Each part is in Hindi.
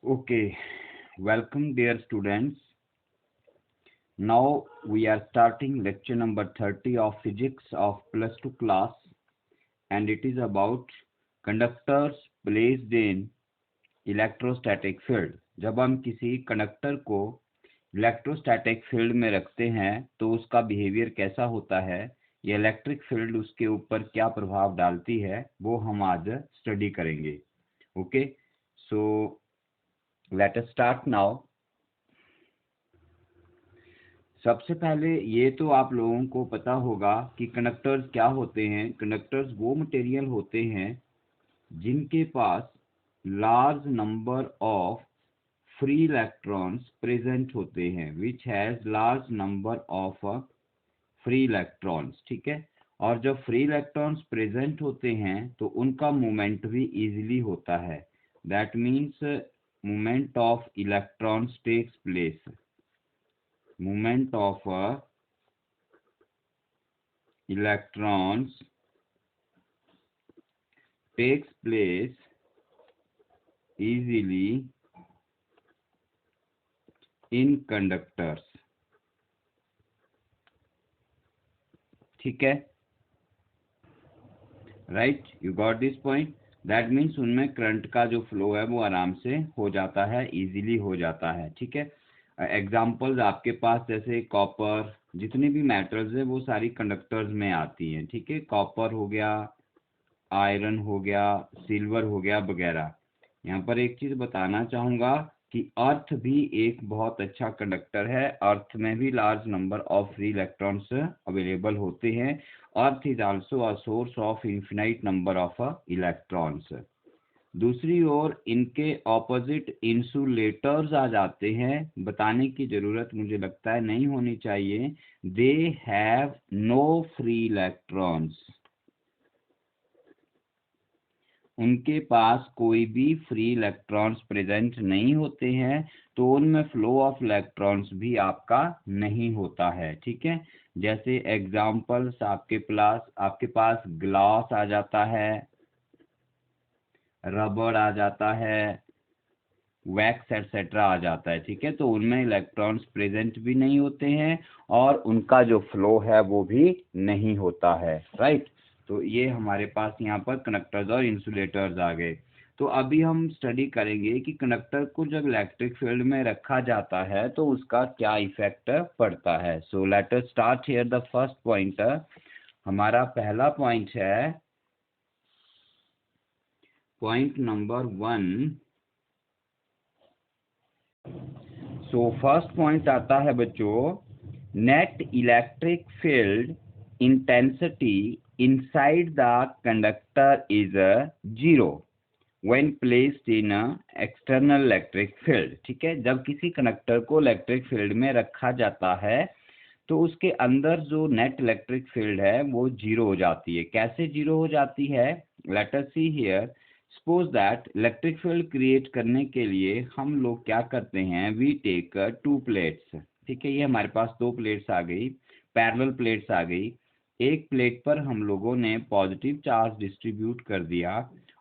Okay, welcome dear students. Now we are starting lecture number 30 of physics of plus 2 class, and it is about conductors placed in electrostatic field. जब हम किसी कंडक्टर को इलेक्ट्रोस्टैटिक फील्ड में रखते हैं तो उसका बिहेवियर कैसा होता है, ये इलेक्ट्रिक फील्ड उसके ऊपर क्या प्रभाव डालती है, वो हम आज स्टडी करेंगे. Okay, so let us start now. सबसे पहले ये तो आप लोगों को पता होगा कि कंडक्टर्स क्या होते हैं. कंडक्टर्स वो मटेरियल होते हैं जिनके पास large number of free electrons present होते हैं, which has large number of free electrons. ठीक है, और जब फ्री इलेक्ट्रॉन्स प्रेजेंट होते हैं तो उनका मूवमेंट भी इजीली होता है. That means movement of electrons takes place. Movement of electrons takes place easily in conductors. ठीक है, right, you got this point. That means उनमें करंट का जो फ्लो है वो आराम से हो जाता है, इजीली हो जाता है. ठीक है, एग्जाम्पल्स आपके पास जैसे कॉपर, जितनी भी मेटल्स है वो सारी कंडक्टर्स में आती हैं. ठीक है, कॉपर हो गया, आयरन हो गया, सिल्वर हो गया वगैरह. यहाँ पर एक चीज बताना चाहूंगा कि अर्थ भी एक बहुत अच्छा कंडक्टर है. अर्थ में भी large number of free electrons available होते हैं. Earth is also a source of infinite number of electrons. दूसरी ओर इनके ऑपोजिट इंसुलेटर्स आ जाते हैं. बताने की जरूरत मुझे लगता है नहीं होनी चाहिए. They have no free electrons. उनके पास कोई भी फ्री इलेक्ट्रॉन्स प्रेजेंट नहीं होते हैं, तो उनमें फ्लो ऑफ इलेक्ट्रॉन्स भी आपका नहीं होता है. ठीक है, जैसे एग्जांपल्स आपके पास ग्लास आ जाता है, रबर आ जाता है, वैक्स एटसेट्रा आ जाता है. ठीक है, तो उनमें इलेक्ट्रॉन्स प्रेजेंट भी नहीं होते हैं और उनका जो फ्लो है वो भी नहीं होता है. राइट, तो ये हमारे पास यहाँ पर कंडक्टर्स और इंसुलेटर्स आ गए. तो अभी हम स्टडी करेंगे कि कंडक्टर को जब इलेक्ट्रिक फील्ड में रखा जाता है तो उसका क्या इफेक्ट पड़ता है. So let us start here. The first point, हमारा पहला पॉइंट है point number 1. So first point आता है बच्चों, net electric field intensity inside the conductor is 0 when placed in external electric field. ठीक है, जब किसी कंडक्टर को इलेक्ट्रिक फील्ड में रखा जाता है तो उसके अंदर जो नेट इलेक्ट्रिक फील्ड है वो 0 हो जाती है. कैसे 0 हो जाती है, let us see here. Suppose that electric field create करने के लिए हम लोग क्या करते हैं, वी टेक 2 प्लेट्स. ठीक है, ये हमारे पास 2 प्लेट्स आ गई, पैरेलल प्लेट्स आ गई. एक प्लेट पर हम लोगों ने पॉजिटिव चार्ज डिस्ट्रीब्यूट कर दिया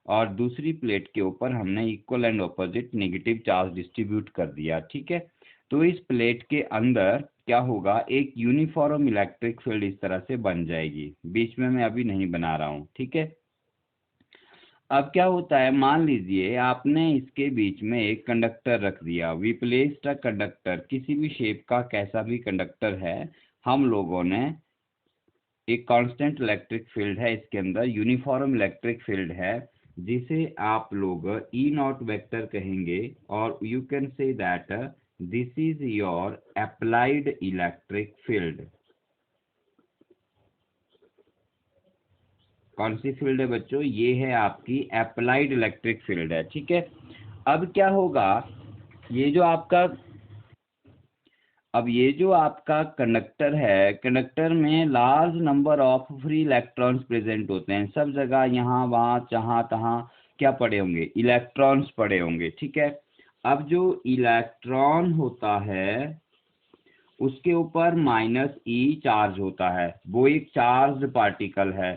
और दूसरी प्लेट के ऊपर हमने equal and opposite negative charge distribute कर दिया. ठीक है, तो इस प्लेट के अंदर क्या होगा, एक यूनिफॉर्म इलेक्ट्रिक फील्ड इस तरह से बन जाएगी. बीच में मैं अभी नहीं बना रहा हूँ. ठीक है, अब क्या होता है, मान लीजिए आपने इसके बीच में एक कंडक्टर रख दिया. वी प्लेस्ड अ कंडक्टर, किसी भी शेप का कैसा भी कंडक्टर है, हम लोगों ने एक कांस्टेंट इलेक्ट्रिक फील्ड है इसके अंदर, यूनिफॉर्म इलेक्ट्रिक फील्ड है, जिसे आप लोग ई नॉट वेक्टर कहेंगे. और you can say that this is your applied electric field. कौन सी फील्ड है बच्चों, ये है आपकी अप्लाइड इलेक्ट्रिक फील्ड है. ठीक है, अब क्या होगा, ये जो आपका कंडक्टर है, कंडक्टर में large number of free electrons present होते हैं. सब जगह यहाँ वहाँ जहाँ तहाँ क्या पड़े होंगे, इलेक्ट्रॉन्स पड़े होंगे. ठीक है, अब जो इलेक्ट्रॉन होता है उसके ऊपर -e चार्ज होता है, वो एक चार्ज पार्टिकल है.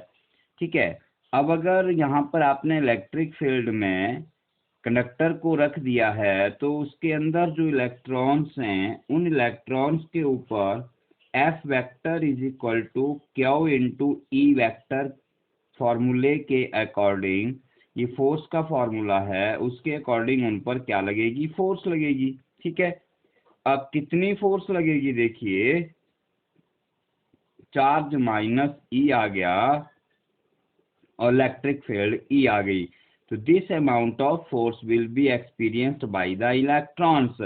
ठीक है, अब अगर यहाँ पर आपने इलेक्ट्रिक फील्ड में कंडक्टर को रख दिया है तो उसके अंदर जो इलेक्ट्रॉन्स हैं उन इलेक्ट्रॉन्स के ऊपर F vector is equal to Q into E vector फॉर्मूले के अकॉर्डिंग, ये फोर्स का फॉर्मूला है, उसके अकॉर्डिंग उन पर क्या लगेगी, फोर्स लगेगी। ठीक है, अब कितनी फोर्स लगेगी, देखिए चार्ज माइनस ई आ गया और इलेक्ट्रिक फील्ड ई आ गई, तो this amount of force will be experienced by the electrons,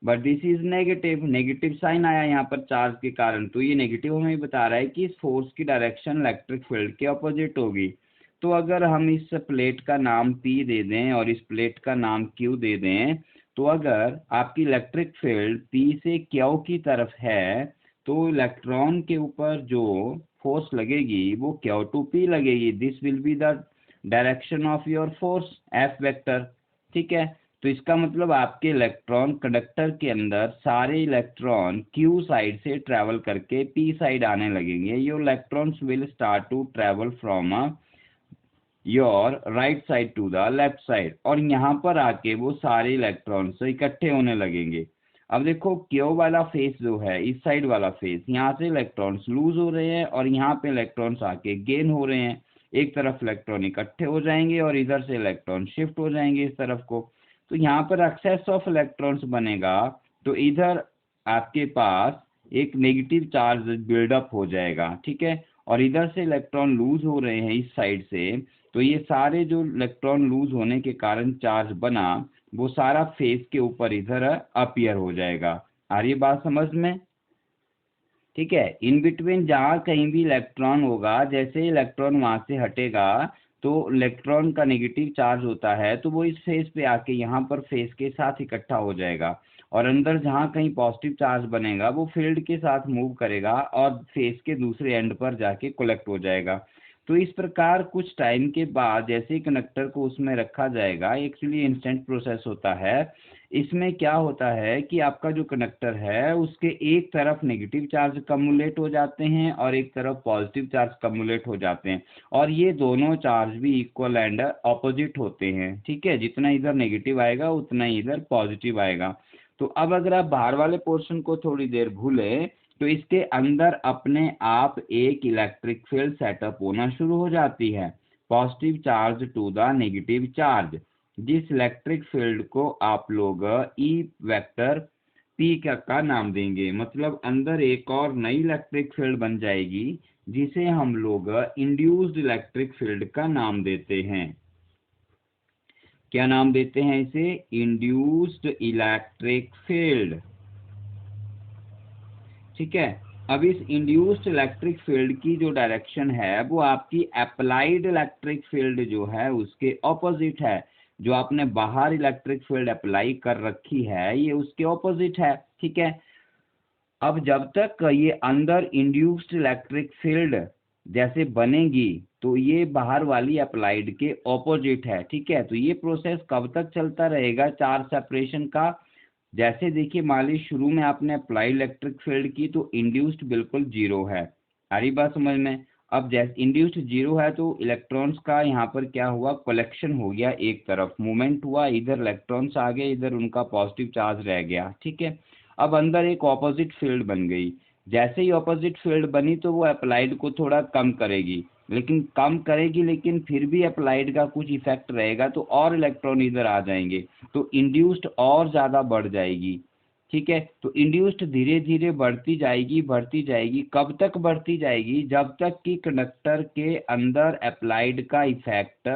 but this is negative, negative sign आया यहाँ पर चार्ज के कारण, तो ये नेगेटिव हमें बता रहा है कि इस फोर्स की डायरेक्शन इलेक्ट्रिक फील्ड के ऑपोजिट होगी। तो अगर हम इस प्लेट का नाम P दे दें और इस प्लेट का नाम Q दे दें, तो अगर आपकी इलेक्ट्रिक फील्ड P से Q की तरफ है तो इलेक्ट्रॉन के ऊपर जो फोर्स लगेगी वो Q टू P लगेगी, this will be the direction of your force F vector. ठीक है, तो इसका मतलब आपके इलेक्ट्रॉन कंडक्टर के अंदर सारे इलेक्ट्रॉन Q साइड से ट्रेवल करके P साइड आने लगेंगे, your electrons will start to travel from your right side to the left side, और यहाँ पर आके वो सारे इलेक्ट्रॉन्स इकट्ठे होने लगेंगे। अब देखो Q वाला फेस जो है, इस साइड वाला फेस, यहाँ से इलेक्ट्रॉन्स लूज हो रहे हैं और यहाँ पे इलेक्ट्रॉन्स आके गेन हो रहे हैं, एक तरफ इलेक्ट्रॉन इकट्ठे हो जाएंगे और इधर से इलेक्ट्रॉन शिफ्ट हो जाएंगे इस तरफ को, तो यहाँ पर एक्सेस ऑफ इलेक्ट्रॉन्स बनेगा, तो इधर आपके पास एक नेगेटिव चार्ज बिल्डअप हो जाएगा। ठीक है, और इधर से इलेक्ट्रॉन लूज हो रहे हैं इस साइड से, तो ये सारे जो इलेक्ट्रॉन लूज होने के कारण चार्ज बना वो सारा फेस के ऊपर इधर अपीयर हो जाएगा। आ रही बात समझ में? ठीक है, इन बिटवीन जहाँ कहीं भी इलेक्ट्रॉन होगा, जैसे इलेक्ट्रॉन वहां से हटेगा तो इलेक्ट्रॉन का नेगेटिव चार्ज होता है तो वो इस फेस पे आके यहाँ पर फेस के साथ इकट्ठा हो जाएगा, और अंदर जहाँ कहीं पॉजिटिव चार्ज बनेगा वो फील्ड के साथ मूव करेगा और फेस के दूसरे एंड पर जाके कलेक्ट हो जाएगा। तो इस प्रकार कुछ टाइम के बाद जैसे ही कंडक्टर को उसमें रखा जाएगा, एक्चुअली इंस्टेंट प्रोसेस होता है, इसमें क्या होता है कि आपका जो कंडक्टर है उसके एक तरफ नेगेटिव चार्ज कम्युलेट हो जाते हैं और एक तरफ पॉजिटिव चार्ज कम्युलेट हो जाते हैं, और ये दोनों चार्ज भी इक्वल एंड ऑपोजिट होते हैं। ठीक है, जितना इधर नेगेटिव आएगा उतना ही इधर पॉजिटिव आएगा। तो अब अगर आप बाहर वाले पोर्शन को थोड़ी देर भूलें तो इसके अंदर अपने आप एक इलेक्ट्रिक फील्ड सेटअप होना शुरू हो जाती है, positive charge to the negative charge, जिस इलेक्ट्रिक फील्ड को आप लोग ई वेक्टर पी का नाम देंगे, मतलब अंदर एक और नई इलेक्ट्रिक फील्ड बन जाएगी जिसे हम लोग इंड्यूस्ड इलेक्ट्रिक फील्ड का नाम देते हैं। क्या नाम देते हैं इसे? Induced electric field. ठीक है, अब इस इंड्यूस्ड इलेक्ट्रिक फील्ड की जो डायरेक्शन है वो आपकी अप्लाइड इलेक्ट्रिक फील्ड जो है उसके ऑपोजिट है, जो आपने बाहर इलेक्ट्रिक फील्ड अप्लाई कर रखी है ये उसके ऑपोजिट है। ठीक है, अब जब तक ये अंदर इंड्यूस्ड इलेक्ट्रिक फील्ड जैसे बनेगी तो ये बाहर वाली अप्लाइड के ऑपोजिट है। ठीक है, तो ये प्रोसेस कब तक चलता रहेगा चार्ज सेपरेशन का? जैसे देखिए मान ली शुरू में आपने अप्लाई इलेक्ट्रिक फील्ड की तो इंड्यूस्ड बिल्कुल जीरो है, आ रही बात समझ में? अब जैसे इंड्यूस्ड जीरो है तो इलेक्ट्रॉन्स का यहाँ पर क्या हुआ, कलेक्शन हो गया, एक तरफ मूवमेंट हुआ, इधर इलेक्ट्रॉन्स आ गए, इधर उनका पॉजिटिव चार्ज रह गया। ठीक है, अब अंदर एक ऑपोजिट फील्ड बन गई, जैसे ही ऑपोजिट फील्ड बनी तो वो अप्लाइड को थोड़ा कम करेगी, लेकिन फिर भी अप्लाइड का कुछ इफेक्ट रहेगा तो और इलेक्ट्रॉन इधर आ जाएंगे, तो इंड्यूस्ड और ज़्यादा बढ़ जाएगी। ठीक है, तो इंड्यूस्ड धीरे धीरे बढ़ती जाएगी, कब तक बढ़ती जाएगी? जब तक कि कंडक्टर के अंदर अप्लाइड का इफेक्ट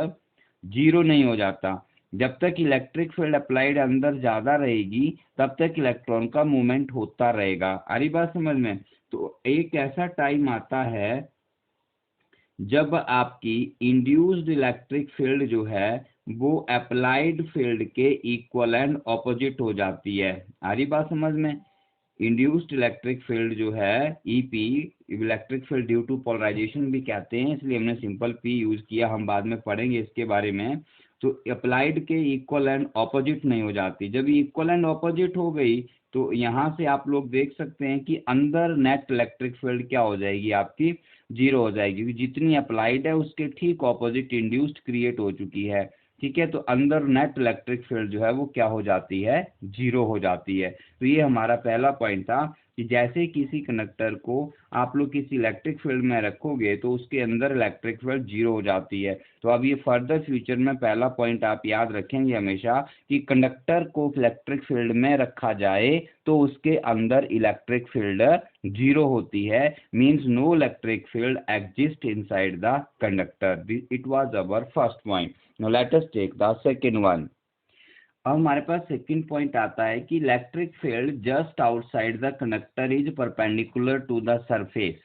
जीरो नहीं हो जाता। जब तक इलेक्ट्रिक फील्ड अप्लाइड अंदर ज़्यादा रहेगी तब तक इलेक्ट्रॉन का मूवमेंट होता रहेगा। आ रही बात समझ में? तो एक ऐसा टाइम आता है जब आपकी इंड्यूस्ड इलेक्ट्रिक फील्ड जो है वो अप्लाइड फील्ड के इक्वल एंड ऑपोजिट हो जाती है। आ रही बात समझ में? इंड्यूस्ड इलेक्ट्रिक फील्ड जो है EP, electric field due to polarization भी कहते हैं, इसलिए हमने सिंपल पी यूज किया, हम बाद में पढ़ेंगे इसके बारे में। तो अप्लाइड के इक्वल एंड ऑपोजिट नहीं हो जाती, जब इक्वल एंड ऑपोजिट हो गई तो यहाँ से आप लोग देख सकते हैं कि अंदर नेट इलेक्ट्रिक फील्ड क्या हो जाएगी आपकी, जीरो हो जाएगी, क्योंकि जितनी अप्लाइड है उसके ठीक ऑपोजिट इंड्यूस्ड क्रिएट हो चुकी है। ठीक है, तो अंदर नेट इलेक्ट्रिक फील्ड जो है वो क्या हो जाती है, 0 हो जाती है। तो ये हमारा पहला पॉइंट था कि जैसे किसी कंडक्टर को आप लोग किसी इलेक्ट्रिक फील्ड में रखोगे तो उसके अंदर इलेक्ट्रिक फील्ड 0 हो जाती है। तो अब ये फर्दर फ्यूचर में पहला पॉइंट आप याद रखेंगे हमेशा कि कंडक्टर को इलेक्ट्रिक फील्ड में रखा जाए तो उसके अंदर इलेक्ट्रिक फील्ड 0 होती है, means no electric field exist inside the conductor. It was our first point. Now let us take the second one. अब हमारे पास सेकंड पॉइंट आता है कि electric field just outside the conductor is perpendicular to the surface.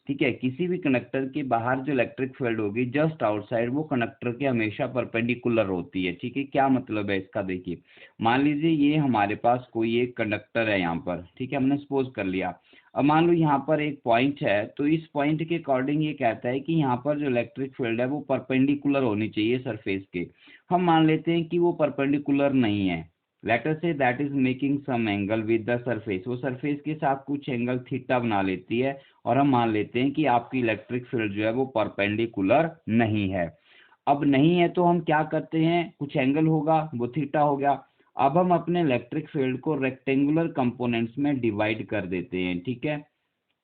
ठीक है, किसी भी कंडक्टर के बाहर जो इलेक्ट्रिक फील्ड होगी जस्ट आउटसाइड वो कंडक्टर के हमेशा परपेंडिकुलर होती है। ठीक है, क्या मतलब है इसका, देखिए मान लीजिए ये हमारे पास कोई एक कंडक्टर है यहाँ पर, ठीक है, हमने सपोज कर लिया। अब मान लो यहाँ पर एक पॉइंट है, तो इस पॉइंट के अकॉर्डिंग ये कहता है कि यहाँ पर जो इलेक्ट्रिक फील्ड है वो परपेंडिकुलर होनी चाहिए सरफेस के। हम मान लेते हैं कि वो परपेंडिकुलर नहीं है, let us say that is making some angle with the surface, वो सरफेस के साथ कुछ एंगल थीटा बना लेती है, और हम मान लेते हैं कि आपकी इलेक्ट्रिक फील्ड जो है वो परपेंडिकुलर नहीं है। अब नहीं है तो हम क्या करते हैं, कुछ एंगल होगा वो थीटा हो गया। अब हम अपने इलेक्ट्रिक फील्ड को रेक्टेंगुलर कंपोनेंट्स में डिवाइड कर देते हैं। ठीक है,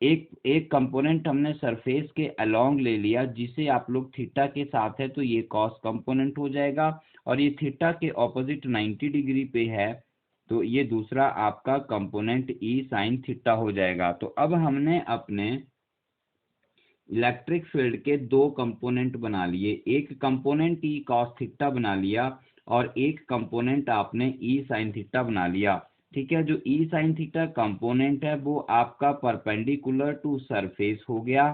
एक एक कंपोनेंट हमने सरफेस के अलोंग ले लिया जिसे आप लोग थीटा के साथ है तो ये कॉस कंपोनेंट हो जाएगा, और ये थीटा के ऑपोजिट 90 डिग्री पे है तो ये दूसरा आपका कंपोनेंट ई साइन थीटा हो जाएगा। तो अब हमने अपने इलेक्ट्रिक फील्ड के दो कंपोनेंट बना लिए, एक कंपोनेंट ई कॉस थीटा बना लिया और एक कंपोनेंट आपने ई साइन थीटा बना लिया। ठीक है, जो ई साइन थीटा कंपोनेंट है वो आपका परपेंडिकुलर टू सरफेस हो गया।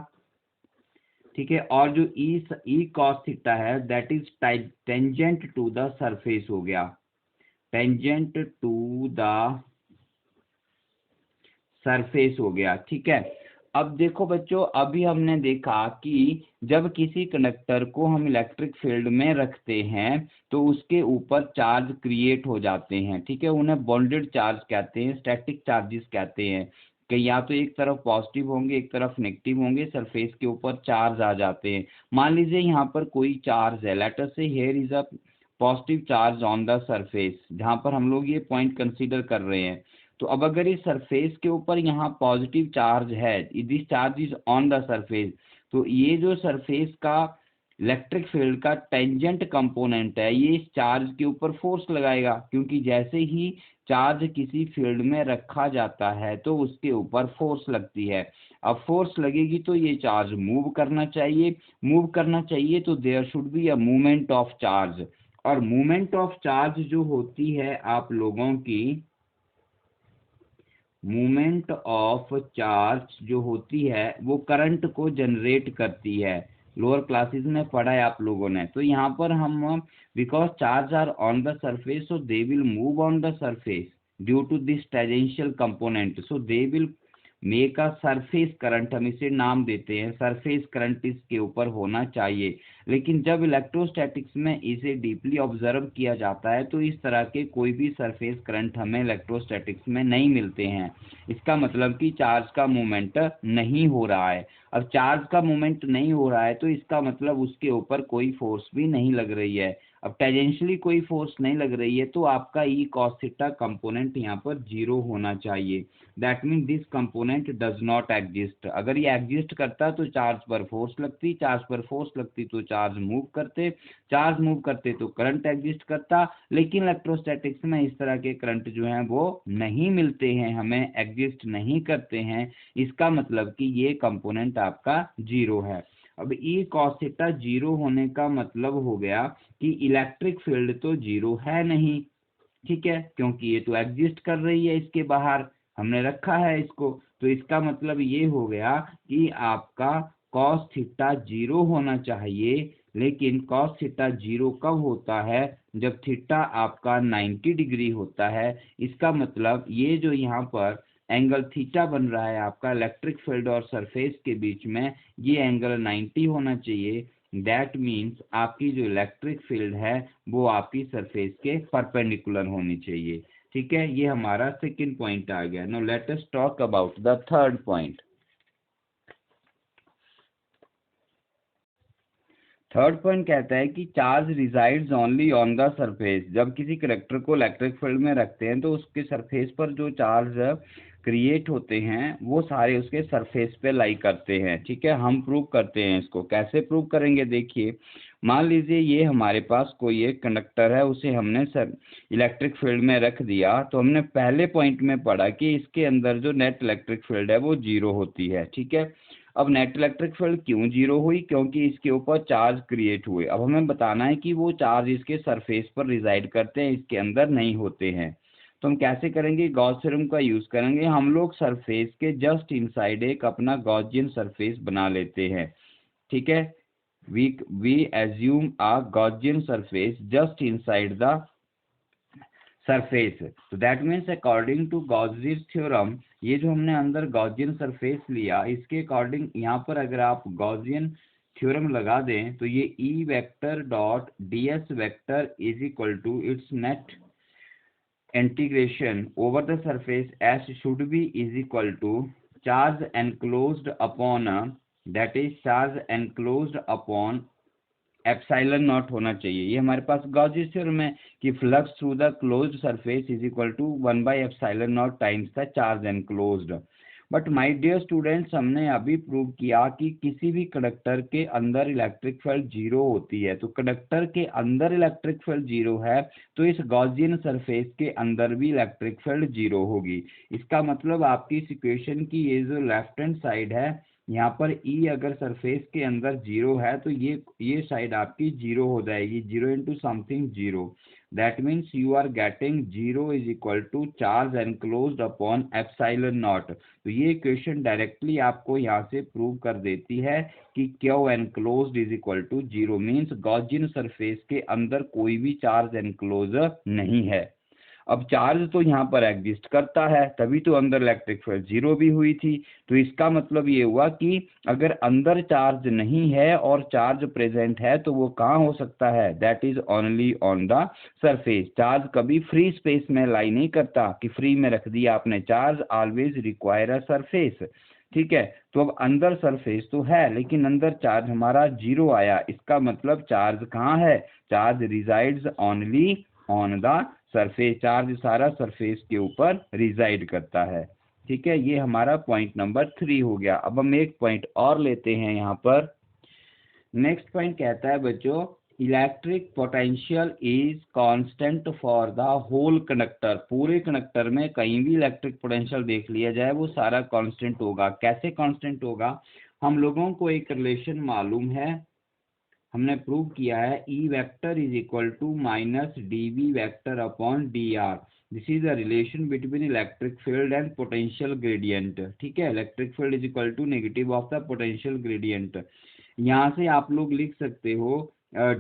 ठीक है, और जो ई कॉस थीटा है that is tangent to the surface हो गया, टेंजेंट टू द सरफेस हो गया। ठीक है, अब देखो बच्चों, अभी हमने देखा कि जब किसी कंडक्टर को हम इलेक्ट्रिक फील्ड में रखते हैं तो उसके ऊपर चार्ज क्रिएट हो जाते हैं। ठीक है, उन्हें बॉन्डेड चार्ज कहते हैं, स्टैटिक चार्जेस कहते हैं कि या तो एक तरफ पॉजिटिव होंगे एक तरफ नेगेटिव होंगे, सरफेस के ऊपर चार्ज आ जाते हैं। मान लीजिए यहाँ पर कोई चार्ज है, लेट अस से here is a positive charge on the surface, जहाँ पर हम लोग ये पॉइंट कंसीडर कर रहे हैं। तो अब अगर इस सरफेस के ऊपर यहाँ पॉजिटिव चार्ज है, this charge is on the surface, तो ये जो सरफेस का इलेक्ट्रिक फील्ड का टेंजेंट कंपोनेंट है ये इस चार्ज के ऊपर फोर्स लगाएगा, क्योंकि जैसे ही चार्ज किसी फील्ड में रखा जाता है तो उसके ऊपर फोर्स लगती है। अब फोर्स लगेगी तो ये चार्ज मूव करना चाहिए, मूव करना चाहिए तो there should be a movement of charge, और मूवमेंट ऑफ चार्ज जो होती है आप लोगों की, मूवमेंट ऑफ चार्ज जो होती है वो करंट को जनरेट करती है। लोअर क्लासेस में पढ़ा है आप लोगों ने। तो यहाँ पर हम because charge are on the surface so they will move on the surface due to this tangential component, so they will make a surface current, हम इसे नाम देते हैं सरफेस करंट इसके ऊपर होना चाहिए। लेकिन जब इलेक्ट्रोस्टैटिक्स में इसे डीपली ऑब्जर्व किया जाता है तो इस तरह के कोई भी सरफेस करंट हमें इलेक्ट्रोस्टैटिक्स में नहीं मिलते हैं। इसका मतलब कि चार्ज का मूवमेंट नहीं हो रहा है। अब चार्ज का मूवमेंट नहीं हो रहा है तो इसका मतलब उसके ऊपर कोई फोर्स भी नहीं लग रही है। अब टेंजेंशियली कोई फोर्स नहीं लग रही है तो आपका ई कॉस थीटा कंपोनेंट यहाँ पर 0 होना चाहिए। That mean this component does not exist. अगर ये एग्जिस्ट करता तो चार्ज पर फोर्स लगती, चार्ज पर फोर्स लगती तो चार्ज मूव करते, चार्ज मूव करते तो करंट एग्जिस्ट करता। लेकिन इलेक्ट्रोस्टैटिक्स में इस तरह के करंट जो हैं वो नहीं मिलते हैं, हमें एग्जिस्ट नहीं करते हैं। इसका मतलब कि ये कंपोनेंट आपका 0 है। अब ई कॉस थीटा 0 होने का मतलब हो गया कि इलेक्ट्रिक फील्ड तो 0 है नहीं। ठीक है, क्योंकि ये तो एग्जिस्ट कर रही है, इसके बाहर हमने रखा है इसको, तो इसका मतलब ये हो गया कि आपका कॉस थीटा 0 होना चाहिए। लेकिन कॉस थीटा 0 कब होता है, जब थीटा आपका 90 डिग्री होता है। इसका मतलब ये जो यहाँ पर एंगल थीटा बन रहा है आपका इलेक्ट्रिक फील्ड और सरफेस के बीच में, ये एंगल 90 होना चाहिए। दैट मीन्स आपकी जो इलेक्ट्रिक फील्ड है वो आपकी सरफेस के परपेंडिकुलर होनी चाहिए। ठीक है, ये हमारा सेकंड पॉइंट आ गया। Now let us talk about the third point. Third point कहता है कि charge resides only on the surface. जब किसी कंडक्टर को इलेक्ट्रिक फील्ड में रखते हैं तो उसके सरफेस पर जो चार्ज क्रिएट होते हैं वो सारे उसके सरफेस पे लाई करते हैं। ठीक है, हम प्रूव करते हैं इसको। कैसे प्रूव करेंगे, देखिए मान लीजिए ये हमारे पास कोई एक कंडक्टर है, उसे हमने सर इलेक्ट्रिक फील्ड में रख दिया। तो हमने पहले पॉइंट में पढ़ा कि इसके अंदर जो नेट इलेक्ट्रिक फील्ड है वो जीरो होती है। ठीक है, अब नेट इलेक्ट्रिक फील्ड क्यों जीरो हुई, क्योंकि इसके ऊपर चार्ज क्रिएट हुए। अब हमें बताना है कि वो चार्ज इसके सरफेस पर रिजाइड करते हैं, इसके अंदर नहीं होते हैं। तो हम कैसे करेंगे, गॉस थ्योरम का यूज करेंगे। हम लोग सरफेस के जस्ट इनसाइड एक अपना गॉसियन सरफेस बना लेते हैं। ठीक है, we assume a Gaussian surface just inside the surface. So that means according to Gauss's theorem, ये जो हमने अंदर Gaussian surface लिया, इसके अकॉर्डिंग यहाँ पर अगर आप Gaussian थ्योरम लगा दें तो ये E vector dot ds vector is equal to its net integration over the surface S should be is equal to charge enclosed upon that is charge enclosed upon epsilon not होना चाहिए। ये हमारे पास गॉसियन थ्योरम है कि flux through the closed surface is equal to 1/एप्सिलॉन not times the charge enclosed. But my dear students, हमने अभी प्रूव किया कि किसी भी कंडक्टर के अंदर इलेक्ट्रिक फील्ड जीरो होती है। तो कंडक्टर के अंदर इलेक्ट्रिक फील्ड जीरो है तो इस गॉसियन सरफेस के अंदर भी इलेक्ट्रिक फील्ड जीरो होगी। इसका मतलब आपकी इस इक्वेशन की ये जो लेफ्ट हैंड साइड है, यहाँ पर E अगर सरफेस के अंदर जीरो है तो ये साइड आपकी जीरो हो जाएगी, zero into something zero. That means you are getting zero is equal to charge enclosed upon epsilon naught. तो ये इक्वेशन डायरेक्टली आपको यहाँ से प्रूव कर देती है कि Q enclosed is equal to zero, means Gaussian surface के अंदर कोई भी चार्ज एनक्लोज नहीं है। अब चार्ज तो यहाँ पर एग्जिस्ट करता है, तभी तो अंदर इलेक्ट्रिक फील्ड जीरो भी हुई थी। तो इसका मतलब ये हुआ कि अगर अंदर चार्ज नहीं है और चार्ज प्रेजेंट है तो वो कहाँ हो सकता है, that is only on the surface. Charge कभी फ्री स्पेस में लाई नहीं करता कि फ्री में रख दिया आपने, charge always require a surface. ठीक है, तो अब अंदर सरफेस तो है लेकिन अंदर चार्ज हमारा जीरो आया, इसका मतलब चार्ज कहाँ है, charge resides only on the surface. Charge सारा सरफेस के ऊपर रिजाइड करता है। ठीक है, ये हमारा पॉइंट नंबर 3 हो गया। अब हम एक पॉइंट और लेते हैं यहाँ पर। नेक्स्ट पॉइंट कहता है बच्चों, electric potential is constant for the whole conductor. पूरे कंडक्टर में कहीं भी इलेक्ट्रिक पोटेंशियल देख लिया जाए वो सारा कांस्टेंट होगा। कैसे कांस्टेंट होगा, हम लोगों को एक रिलेशन मालूम है, हमने प्रूव किया है, E vector is equal to minus dV vector upon dr। This is the relation between electric field and potential gradient. ठीक है, electric field is equal to negative of the potential gradient. यहाँ से आप लोग लिख सकते हो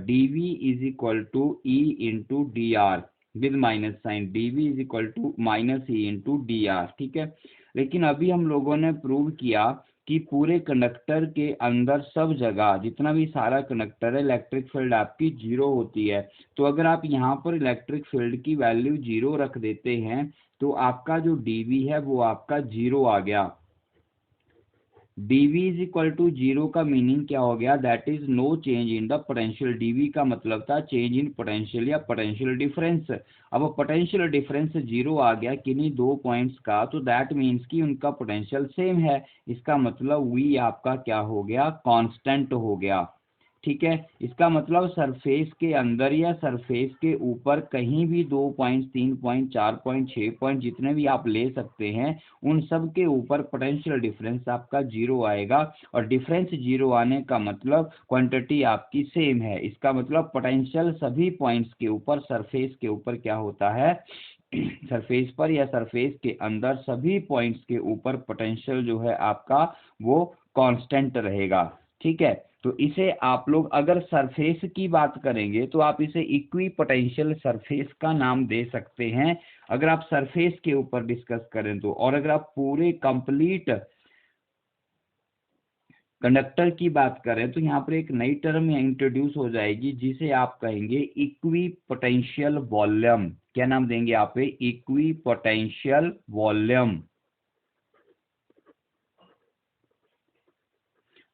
dV is equal to E into d r with minus sign, dV is equal to minus E into d r. ठीक है, लेकिन अभी हम लोगों ने प्रूव किया कि पूरे कंडक्टर के अंदर सब जगह जितना भी सारा कंडक्टर है इलेक्ट्रिक फील्ड आपकी जीरो होती है। तो अगर आप यहाँ पर इलेक्ट्रिक फील्ड की वैल्यू जीरो रख देते हैं तो आपका जो dV है वो आपका जीरो आ गया। dV is equal to zero का मीनिंग क्या हो गया, that is no change in the potential. dV का मतलब था चेंज इन पोटेंशियल या पोटेंशियल डिफरेंस। अब पोटेंशियल डिफरेंस जीरो आ गया किन्हीं दो पॉइंट्स का, तो दैट मीन्स कि उनका पोटेंशियल सेम है। इसका मतलब V आपका क्या हो गया, कांस्टेंट हो गया। ठीक है, इसका मतलब सरफेस के अंदर या सरफेस के ऊपर कहीं भी 2 पॉइंट 3 पॉइंट 4 पॉइंट 6 पॉइंट जितने भी आप ले सकते हैं उन सब के ऊपर पोटेंशियल डिफरेंस आपका जीरो आएगा। और डिफरेंस जीरो आने का मतलब क्वांटिटी आपकी सेम है। इसका मतलब पोटेंशियल सभी पॉइंट्स के ऊपर सरफेस के ऊपर क्या होता है, सरफेस पर या सरफेस के अंदर सभी पॉइंट्स के ऊपर पोटेंशियल जो है आपका वो कांस्टेंट रहेगा। ठीक है, तो इसे आप लोग अगर सरफेस की बात करेंगे तो आप इसे इक्वी पोटेंशियल सरफेस का नाम दे सकते हैं अगर आप सरफेस के ऊपर डिस्कस करें तो। और अगर आप पूरे कंप्लीट कंडक्टर की बात करें तो यहाँ पर एक नई टर्म इंट्रोड्यूस हो जाएगी जिसे आप कहेंगे इक्वी पोटेंशियल वॉल्यूम। क्या नाम देंगे आप, इक्वी पोटेंशियल वॉल्यूम।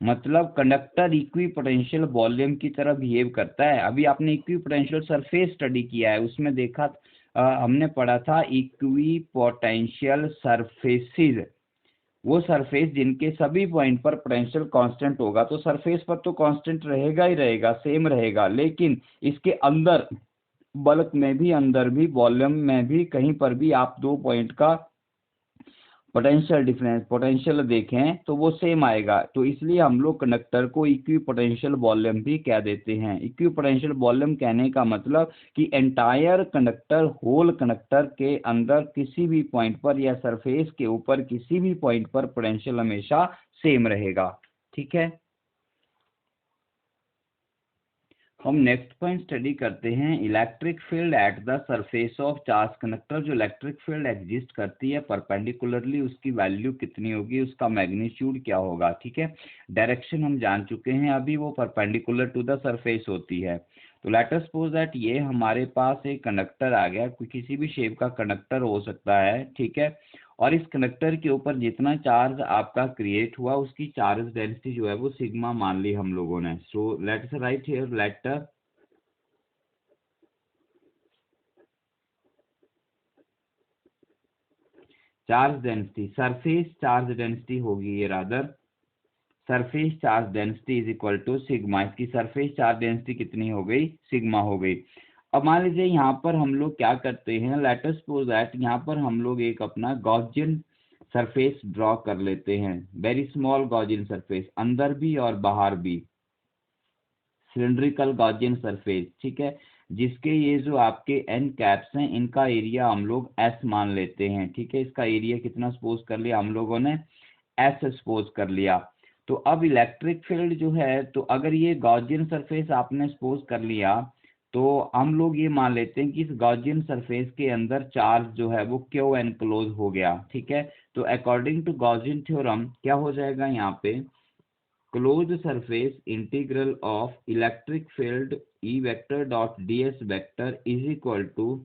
मतलब कंडक्टर इक्वी पोटेंशियल वॉल्यूम की तरह बिहेव करता है। अभी आपने इक्वी पोटेंशियल सरफेस स्टडी किया है, उसमें देखा हमने पढ़ा था इक्वी पोटेंशियल सरफेसेस, वो सरफेस जिनके सभी पॉइंट पर पोटेंशियल कांस्टेंट होगा, तो सरफेस पर तो कांस्टेंट रहेगा ही रहेगा, सेम रहेगा, लेकिन इसके अंदर बल्क में भी, अंदर भी, वॉल्यूम में भी, कहीं पर भी आप दो पॉइंट का पोटेंशियल डिफरेंस, पोटेंशियल देखें तो वो सेम आएगा। तो इसलिए हम लोग कंडक्टर को इक्वी पोटेंशियल वॉल्यूम भी कह देते हैं। इक्वी पोटेंशियल वॉल्यूम कहने का मतलब कि एंटायर कंडक्टर, होल कंडक्टर के अंदर किसी भी पॉइंट पर या सरफेस के ऊपर किसी भी पॉइंट पर पोटेंशियल हमेशा सेम रहेगा। ठीक है, हम नेक्स्ट पॉइंट स्टडी करते हैं electric field at the surface of charge conductor. जो इलेक्ट्रिक फील्ड एग्जिस्ट करती है परपेंडिकुलरली, उसकी वैल्यू कितनी होगी, उसका मैग्नीट्यूड क्या होगा। ठीक है, डायरेक्शन हम जान चुके हैं, अभी वो परपेंडिकुलर टू द सरफेस होती है। तो लेट अस सपोज दैट ये हमारे पास एक कंडक्टर आ गया, कोई किसी भी शेप का कंडक्टर हो सकता है। ठीक है, और इस कंडक्टर के ऊपर जितना चार्ज आपका क्रिएट हुआ, उसकी चार्ज डेंसिटी जो है वो सिग्मा मान ली हम लोगों ने। So let's write here later charge density, surface charge density होगी ये रादर, surface charge density is equal to sigma. इसकी सरफेस चार्ज डेंसिटी कितनी हो गई, सिग्मा हो गई। अब मान लीजिए यहाँ पर हम लोग क्या करते हैं, लेट अस सपोज दैट यहाँ पर हम लोग एक अपना गॉसियन सरफेस ड्रॉ कर लेते हैं, वेरी स्मॉल गॉसियन सरफेस, अंदर भी और बाहर भी, सिलिंड्रिकल गॉसियन सरफेस। ठीक है, जिसके ये जो आपके एन कैप्स हैं, इनका एरिया हम लोग एस मान लेते हैं। ठीक है, इसका एरिया कितना सपोज कर लिया हम लोगों ने, एस सपोज कर लिया। तो अब इलेक्ट्रिक फील्ड जो है, तो अगर ये गॉसियन सरफेस आपने सपोज कर लिया, तो हम लोग ये मान लेते हैं कि इस गॉसियन सरफेस के अंदर चार्ज जो है वो क्यों एनक्लोज हो गया। ठीक है, तो अकॉर्डिंग टू गॉसियन थ्योरम क्या हो जाएगा यहाँ पे, close surface integral of electric field E vector dot d s vector is equal to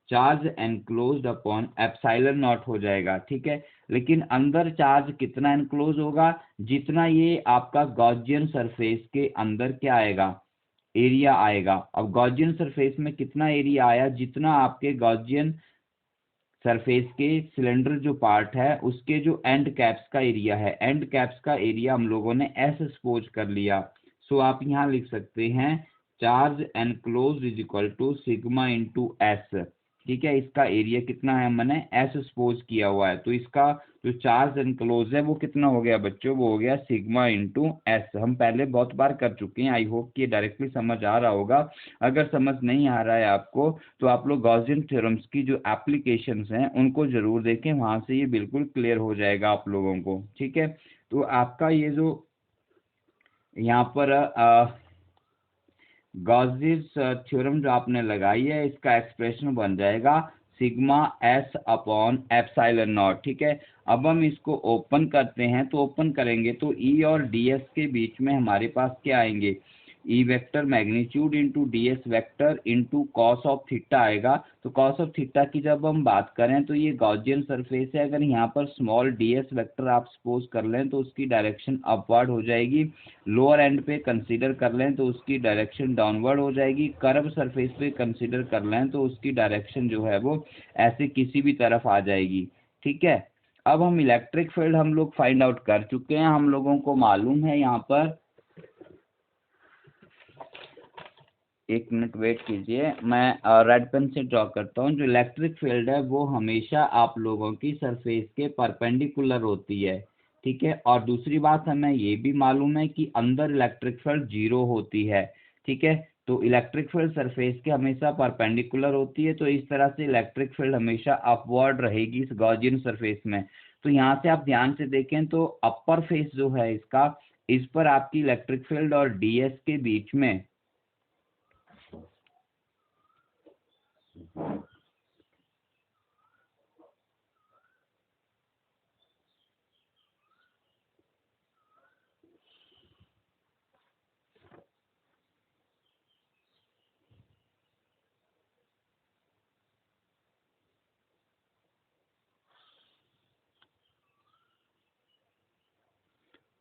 charge enclosed upon epsilon naught हो जाएगा। ठीक है, लेकिन अंदर चार्ज कितना एनक्लोज होगा, जितना ये आपका गॉसियन सरफेस के अंदर क्या आएगा, एरिया आएगा। अब गॉसियन सरफेस में कितना एरिया आया, जितना आपके गॉसियन सरफेस के सिलेंडर जो पार्ट है उसके जो एंड कैप्स का एरिया है, एंड कैप्स का एरिया हम लोगों ने एस सपोज कर लिया। सो आप यहाँ लिख सकते हैं charge enclose is equal to sigma into s. ठीक है, इसका एरिया कितना है, मैंने एस सपोज किया हुआ है, तो इसका जो चार्ज एनक्लोज है वो कितना हो गया बच्चों, वो हो गया सिग्मा इंटू एस। हम पहले बहुत बार कर चुके हैं, आई होप कि ये डायरेक्टली समझ आ रहा होगा। अगर समझ नहीं आ रहा है आपको, तो आप लोग गॉसियन थ्योरम्स की जो एप्लीकेशंस हैं उनको जरूर देखें, वहां से ये बिल्कुल क्लियर हो जाएगा आप लोगों को। ठीक है, तो आपका ये जो यहाँ पर गॉसियस थ्योरम जो आपने लगाई है, इसका एक्सप्रेशन बन जाएगा sigma s upon epsilon not. ठीक है, अब हम इसको ओपन करते हैं, तो ओपन करेंगे तो ई और डी एस के बीच में हमारे पास क्या आएंगे, E vector magnitude into d s vector into cos of theta आएगा। तो कॉस ऑफ थीटा की जब हम बात करें तो ये गॉसियन सरफेस है, अगर यहाँ पर स्मॉल डी एस वेक्टर आप सपोज कर लें तो उसकी डायरेक्शन अपवर्ड हो जाएगी, लोअर एंड पे कंसीडर कर लें तो उसकी डायरेक्शन डाउनवर्ड हो जाएगी, कर्व सरफेस पे कंसीडर कर लें तो उसकी डायरेक्शन जो है वो ऐसे किसी भी तरफ आ जाएगी। ठीक है, अब हम इलेक्ट्रिक फील्ड हम लोग फाइंड आउट कर चुके हैं, हम लोगों को मालूम है यहाँ पर, एक मिनट वेट कीजिए, मैं रेड पेन से ड्रॉ करता हूँ। जो इलेक्ट्रिक फील्ड है वो हमेशा आप लोगों की सरफेस के परपेंडिकुलर होती है। ठीक है, और दूसरी बात हमें ये भी मालूम है कि अंदर इलेक्ट्रिक फील्ड जीरो होती है। ठीक है, तो इलेक्ट्रिक फील्ड सरफेस के हमेशा परपेंडिकुलर होती है, तो इस तरह से इलेक्ट्रिक फील्ड हमेशा अपवर्ड रहेगी इस गॉसियन सरफेस में। तो यहाँ से आप ध्यान से देखें तो अपर फेस जो है इसका, इस पर आपकी इलेक्ट्रिक फील्ड और डीएस के बीच में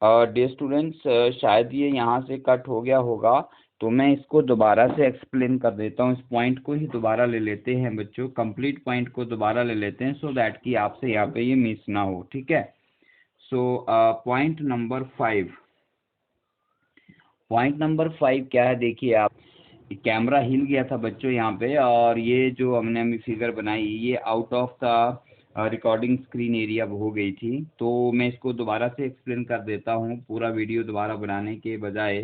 डियर स्टूडेंट्स, शायद ये यहाँ से कट हो गया होगा, तो मैं इसको दोबारा से एक्सप्लेन कर देता हूँ। इस पॉइंट को ही दोबारा ले लेते हैं बच्चों, कंप्लीट पॉइंट को दोबारा ले लेते हैं, सो दैट कि आपसे यहाँ पे ये मिस ना हो, ठीक है। So point number 5, point number 5 क्या है, देखिए आप, कैमरा हिल गया था बच्चों यहाँ पे, और ये जो हमने अभी फिगर बनाई ये out of the recording screen area हो गई थी। तो मैं इसको दोबारा से एक्सप्लेन कर देता हूँ पूरा वीडियो दोबारा बनाने के बजाय,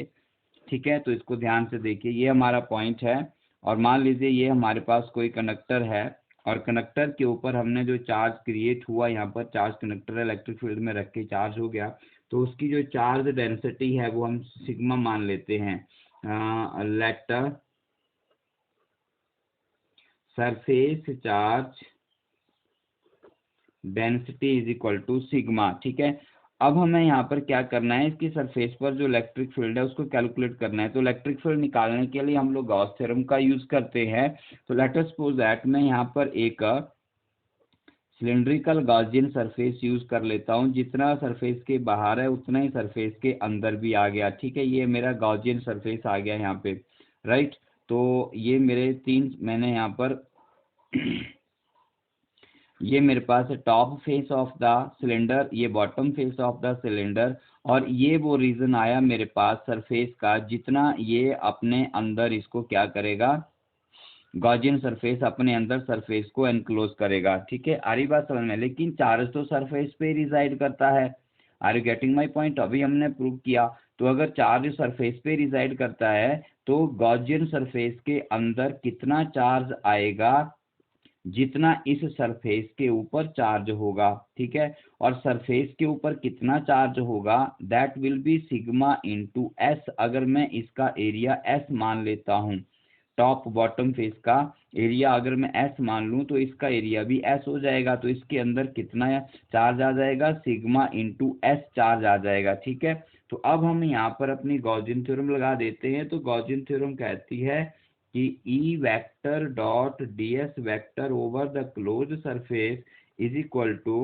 ठीक है। तो इसको ध्यान से देखिए, ये हमारा पॉइंट है, और मान लीजिए ये हमारे पास कोई कंडक्टर है, और कंडक्टर के ऊपर हमने जो चार्ज क्रिएट हुआ, यहाँ पर चार्ज कंडक्टर इलेक्ट्रिक फील्ड में रख के चार्ज हो गया, तो उसकी जो चार्ज डेंसिटी है वो हम सिग्मा मान लेते हैं। Let surface charge density is equal to sigma, ठीक है। अब हमें यहाँ पर क्या करना है, इसकी सरफेस पर जो इलेक्ट्रिक फील्ड है उसको कैलकुलेट करना है। तो इलेक्ट्रिक फील्ड निकालने के लिए हम लोग गॉस थ्योरम का यूज करते हैं। तो लेट अस सपोज दैट मैं यहाँ पर एक सिलेंड्रिकल गॉसियन सरफेस यूज कर लेता हूँ। जितना सरफेस के बाहर है उतना ही सरफेस के अंदर भी आ गया, ठीक है। ये मेरा गॉसियन सरफेस आ गया यहाँ पे, राइट। तो ये मेरे तीन, मैंने यहाँ पर ये मेरे पास है top face of the cylinder, ये bottom face of the cylinder, और ये वो रीजन आया मेरे पास सरफेस का, जितना ये अपने अंदर इसको क्या करेगा, गॉसियन सरफेस अपने अंदर सरफेस को एनक्लोज करेगा, ठीक है। आ रही बात समझ में। लेकिन चार्ज तो सरफेस पे रिजाइड करता है। Are you getting my point? अभी हमने प्रूव किया। तो अगर चार्ज सरफेस पे रिजाइड करता है तो गॉसियन सरफेस के अंदर कितना चार्ज आएगा, जितना इस सरफेस के ऊपर चार्ज होगा, ठीक है। और सरफेस के ऊपर कितना चार्ज होगा, that will be sigma into S. अगर मैं इसका एरिया एस मान लेता हूँ, टॉप बॉटम फेस का एरिया अगर मैं एस मान लूँ, तो इसका एरिया भी एस हो जाएगा। तो इसके अंदर कितना चार्ज आ जाएगा, सिग्मा इंटू एस चार्ज आ जाएगा, ठीक है। तो अब हम यहाँ पर अपनी गॉसियन थ्योरम लगा देते हैं। तो गॉसियन थ्योरम कहती है कि E vector dot d s vector over the close surface is equal to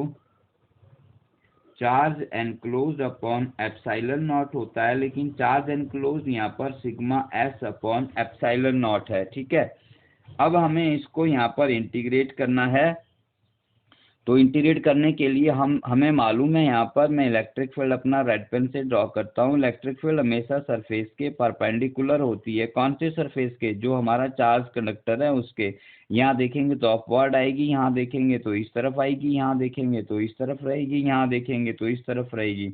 charge enclose upon epsilon naught होता है, लेकिन चार्ज एनक्लोज यहाँ पर sigma s upon epsilon naught है, ठीक है। अब हमें इसको यहाँ पर इंटीग्रेट करना है। तो इंटीग्रेट करने के लिए हमें मालूम है, यहाँ पर मैं इलेक्ट्रिक फील्ड अपना रेड पेन से ड्रॉ करता हूँ। इलेक्ट्रिक फील्ड हमेशा सरफेस के परपेंडिकुलर होती है। कौन से सरफेस के? जो हमारा चार्ज कंडक्टर है उसके। यहाँ देखेंगे तो अपवर्ड आएगी, यहाँ देखेंगे तो इस तरफ आएगी, यहाँ देखेंगे तो इस तरफ रहेगी, यहाँ देखेंगे तो इस तरफ रहेगी।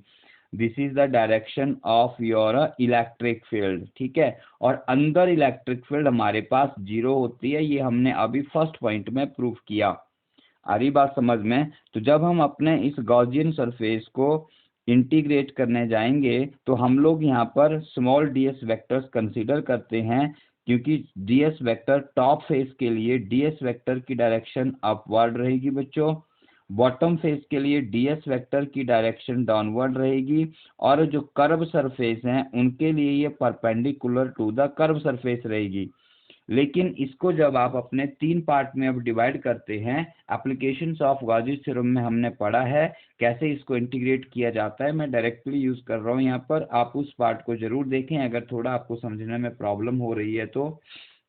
This is the direction of your electric field, ठीक है। और अंदर इलेक्ट्रिक फील्ड हमारे पास 0 होती है। ये हमने अभी फर्स्ट पॉइंट में प्रूव किया। आ रही बात समझ में? तो जब हम अपने इस गॉसियन सरफेस को इंटीग्रेट करने जाएंगे तो हम लोग यहाँ पर स्मॉल डीएस वेक्टर्स कंसीडर करते हैं, क्योंकि डीएस वेक्टर टॉप फेस के लिए डीएस वेक्टर की डायरेक्शन अपवर्ड रहेगी बच्चों, बॉटम फेस के लिए डीएस वेक्टर की डायरेक्शन डाउनवर्ड रहेगी, और जो कर्व सरफेस हैं उनके लिए ये perpendicular to the curve surface रहेगी। लेकिन इसको जब आप अपने 3 पार्ट में अब डिवाइड करते हैं, एप्लीकेशंस ऑफ गॉसियन थ्योरम में हमने पढ़ा है कैसे इसको इंटीग्रेट किया जाता है। मैं डायरेक्टली यूज कर रहा हूँ यहाँ पर, आप उस पार्ट को जरूर देखें अगर थोड़ा आपको समझने में प्रॉब्लम हो रही है तो,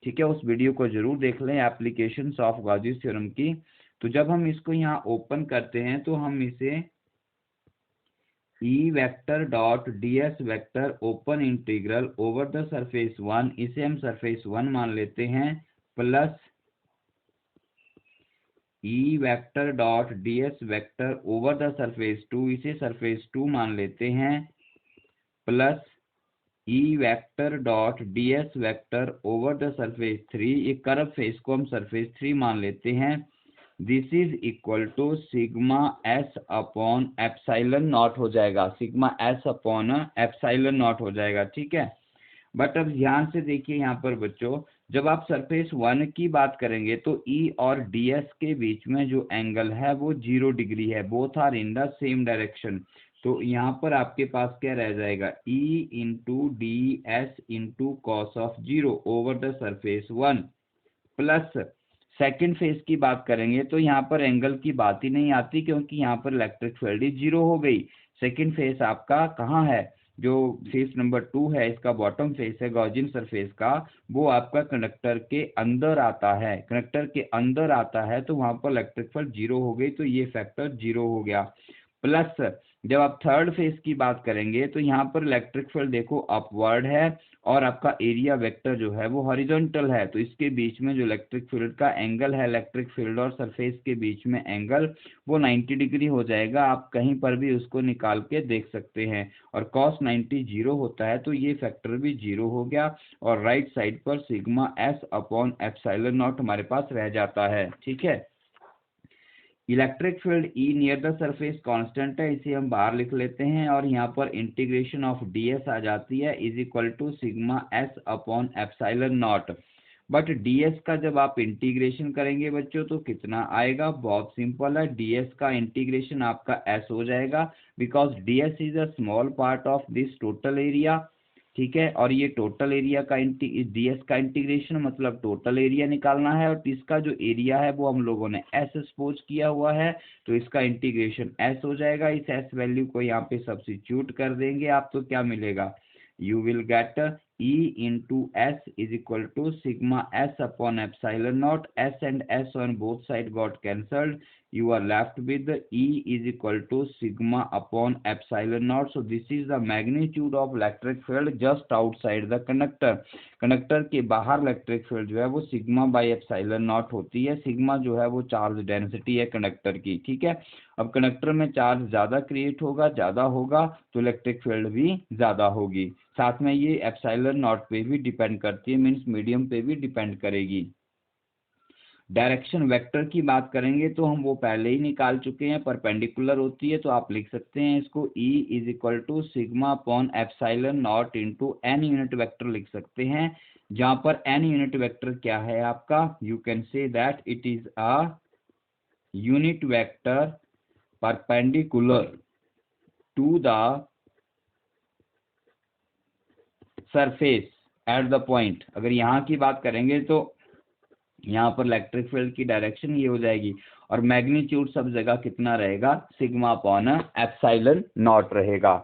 ठीक है। उस वीडियो को जरूर देख लें, एप्लीकेशंस ऑफ गॉसियन थ्योरम की। तो जब हम इसको यहाँ ओपन करते हैं तो हम इसे ई vector dot d s vector open integral over the surface 1, इसे हम सरफेस 1 मान लेते हैं, plus E vector dot d s vector over the surface 2, इसे सरफेस 2 मान लेते हैं, plus E vector dot d s vector over the surface 3, ये कर्व फेस को हम सरफेस 3 मान लेते हैं। This is equal to sigma s upon epsilon naught हो जाएगा, sigma s upon epsilon naught हो जाएगा, ठीक है। बट अब ध्यान से देखिए यहाँ पर बच्चों, जब आप सरफेस 1 की बात करेंगे तो ई और डी एस के बीच में जो एंगल है वो 0 डिग्री है, both are in the same direction. तो यहाँ पर आपके पास क्या रह जाएगा, E into d s into cos of 0 over the surface 1, plus second phase की बात करेंगे तो यहाँ पर एंगल की बात ही नहीं आती, क्योंकि यहाँ पर इलेक्ट्रिक फील्ड ही जीरो हो गई। सेकंड फेज आपका कहाँ है, जो फेज नंबर 2 है, इसका बॉटम फेस है गॉसियन सरफेस का, वो आपका कंडक्टर के अंदर आता है। कंडक्टर के अंदर आता है तो वहां पर इलेक्ट्रिक फील्ड जीरो हो गई, तो ये फैक्टर जीरो हो गया। प्लस जब आप थर्ड फेज की बात करेंगे तो यहाँ पर इलेक्ट्रिक फील्ड देखो अपवर्ड है, और आपका एरिया वेक्टर जो है वो हॉरिजॉन्टल है, तो इसके बीच में जो इलेक्ट्रिक फील्ड का एंगल है, इलेक्ट्रिक फील्ड और सरफेस के बीच में एंगल, वो 90 डिग्री हो जाएगा। आप कहीं पर भी उसको निकाल के देख सकते हैं, और cos 90 जीरो होता है, तो ये फैक्टर भी जीरो हो गया, और राइट साइड पर sigma s upon epsilon not हमारे पास रह जाता है। ठीक है, electric field E near the surface constant है, इसे हम बाहर लिख लेते हैं, और यहाँ पर इंटीग्रेशन ऑफ ds आ जाती है is equal to sigma s upon epsilon naught. But ds का जब आप इंटीग्रेशन करेंगे बच्चों तो कितना आएगा, बहुत सिंपल है, ds का इंटीग्रेशन आपका s हो जाएगा, because ds is a small part of this total area. ठीक है, और ये टोटल एरिया का ds का इंटीग्रेशन मतलब टोटल एरिया निकालना है, और इसका जो एरिया है वो हम लोगों ने s सपोज किया हुआ है, तो इसका इंटीग्रेशन s हो जाएगा। इस s वैल्यू को यहाँ पे सब्स्टिट्यूट कर देंगे आप, तो क्या मिलेगा, you will get E into S is equal to sigma S upon epsilon naught. S and S on both sides got cancelled. You are left with E is equal to sigma upon epsilon naught. So this is the magnitude of electric field just outside the conductor. Conductor के बाहर इलेक्ट्रिक फील्ड जो है वो सिग्मा बाई एप्सिलॉन नॉट होती है। सिग्मा जो है वो चार्ज डेंसिटी है कंडक्टर की। ठीक है, अब कंडक्टर में चार्ज ज़्यादा क्रिएट होगा, ज़्यादा होगा तो इलेक्ट्रिक फील्ड भी ज़्यादा होगी। साथ में ये एप्सिलॉन नॉट पे भी डिपेंड करती है, मीन्स मीडियम पे भी डिपेंड करेगी। डायरेक्शन वेक्टर की बात करेंगे तो हम वो पहले ही निकाल चुके हैं, परपेंडिकुलर होती है, तो आप लिख सकते हैं इसको E is equal to sigma upon epsilon naught into n unit vector लिख सकते हैं, जहां पर एन यूनिट वेक्टर क्या है आपका, you can say that it is a unit vector perpendicular to the surface at the point. अगर यहाँ की बात करेंगे तो यहाँ पर इलेक्ट्रिक फील्ड की डायरेक्शन ये हो जाएगी, और मैग्नीट्यूड सब जगह कितना रहेगा, सिग्मा अपॉन एप्सिलॉन नॉट रहेगा।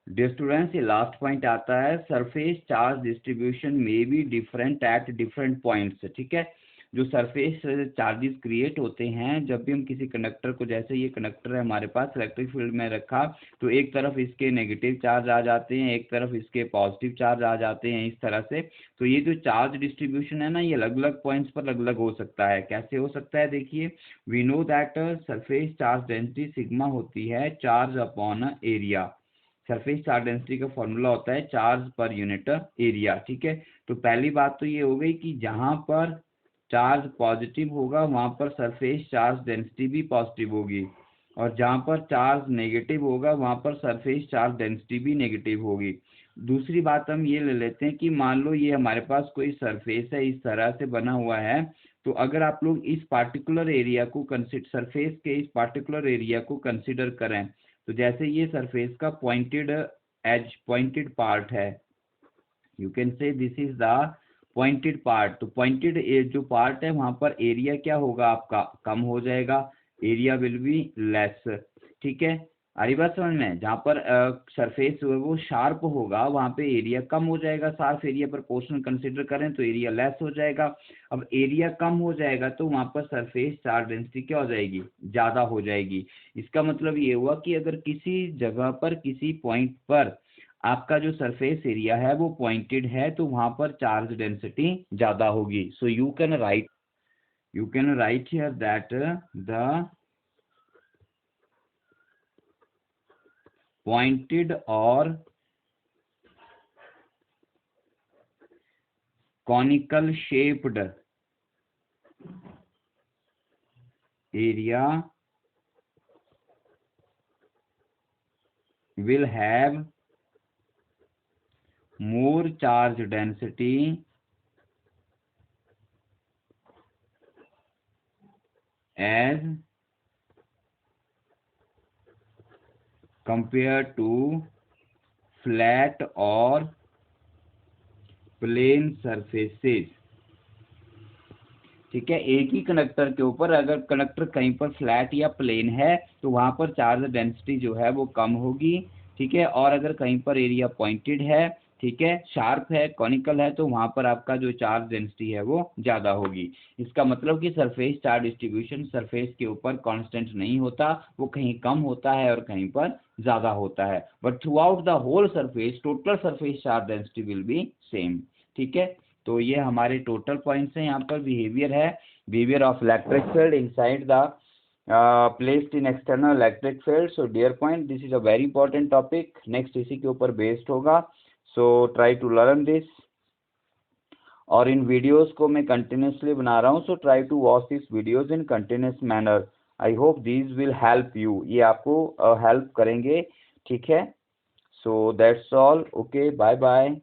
डियर स्टूडेंट्स, ये लास्ट पॉइंट आता है, सरफेस चार्ज डिस्ट्रीब्यूशन में be different at different points. ठीक है, जो सरफेस चार्जेस क्रिएट होते हैं जब भी हम किसी कंडक्टर को, जैसे ये कंडक्टर है हमारे पास इलेक्ट्रिक फील्ड में रखा, तो एक तरफ इसके नेगेटिव चार्ज आ जाते हैं, एक तरफ इसके पॉजिटिव चार्ज आ जाते हैं, इस तरह से। तो ये जो चार्ज डिस्ट्रीब्यूशन है ना, ये अलग अलग पॉइंट्स पर अलग अलग हो सकता है। कैसे हो सकता है, देखिए, we know that surface charge density sigma होती है charge upon area. Surface charge density का फॉर्मूला होता है चार्ज पर यूनिट एरिया। ठीक है, तो पहली बात तो ये हो गई कि जहां पर चार्ज पॉजिटिव होगा वहां पर सरफेस चार्ज डेंसिटी भी पॉजिटिव होगी, और जहां पर चार्ज नेगेटिव होगा वहां पर सरफेस चार्ज डेंसिटी भी नेगेटिव होगी। दूसरी बात हम ये ले लेते हैं कि मान लो ये हमारे पास कोई सरफेस है, इस तरह से बना हुआ है, तो अगर आप लोग इस पार्टिकुलर एरिया को कंसिडर, सरफेस के इस पार्टिकुलर एरिया को कंसिडर करें, तो जैसे ये सरफेस का पॉइंटेड एज, पॉइंटेड पार्ट है, यू कैन से this is the pointed part. तो पॉइंटेड जो पार्ट है वहां पर एरिया क्या होगा आपका, कम हो जाएगा, एरिया विल बी लेस। ठीक है, अरे बात समझ में, जहाँ पर सरफेस वो शार्प होगा वहां पे एरिया कम हो जाएगा, शार्प एरिया पर पोर्शन कंसिडर करें तो एरिया लेस हो जाएगा। अब एरिया कम हो जाएगा तो वहां पर सरफेस चार्ज डेंसिटी क्या हो जाएगी, ज्यादा हो जाएगी। इसका मतलब ये हुआ कि अगर किसी जगह पर, किसी पॉइंट पर आपका जो सरफेस एरिया है वो पॉइंटेड है, तो वहां पर चार्ज डेंसिटी ज्यादा होगी। So you can write here that the pointed or conical shaped area will have more charge density as compared to flat or plane surfaces। ठीक है। एक ही कंडक्टर के ऊपर अगर कंडक्टर कहीं पर फ्लैट या प्लेन है तो वहाँ पर चार्ज डेंसिटी जो है वो कम होगी, ठीक है। और अगर कहीं पर एरिया पॉइंटेड है, ठीक है, शार्प है, कॉनिकल है, तो वहाँ पर आपका जो चार्ज डेंसिटी है वो ज़्यादा होगी। इसका मतलब कि सरफेस चार्ज डिस्ट्रीब्यूशन सरफेस के ऊपर कांस्टेंट नहीं होता, वो कहीं कम होता है और कहीं पर ज़्यादा होता है, but throughout the whole surface total surface charge density will be same, ठीक है। तो ये हमारे टोटल पॉइंट्स हैं। यहाँ पर बिहेवियर है, behaviour of electric field inside the placed in external electric field. So dear point, this is a very important topic. Next इसी के ऊपर बेस्ड होगा, so try to learn this. और इन वीडियोस को मैं कंटिन्यूसली बना रहा हूँ, so try to watch these videos in continuous manner. I hope these will help you. ये आपको हेल्प करेंगे, ठीक है। So that's all. Okay, bye bye.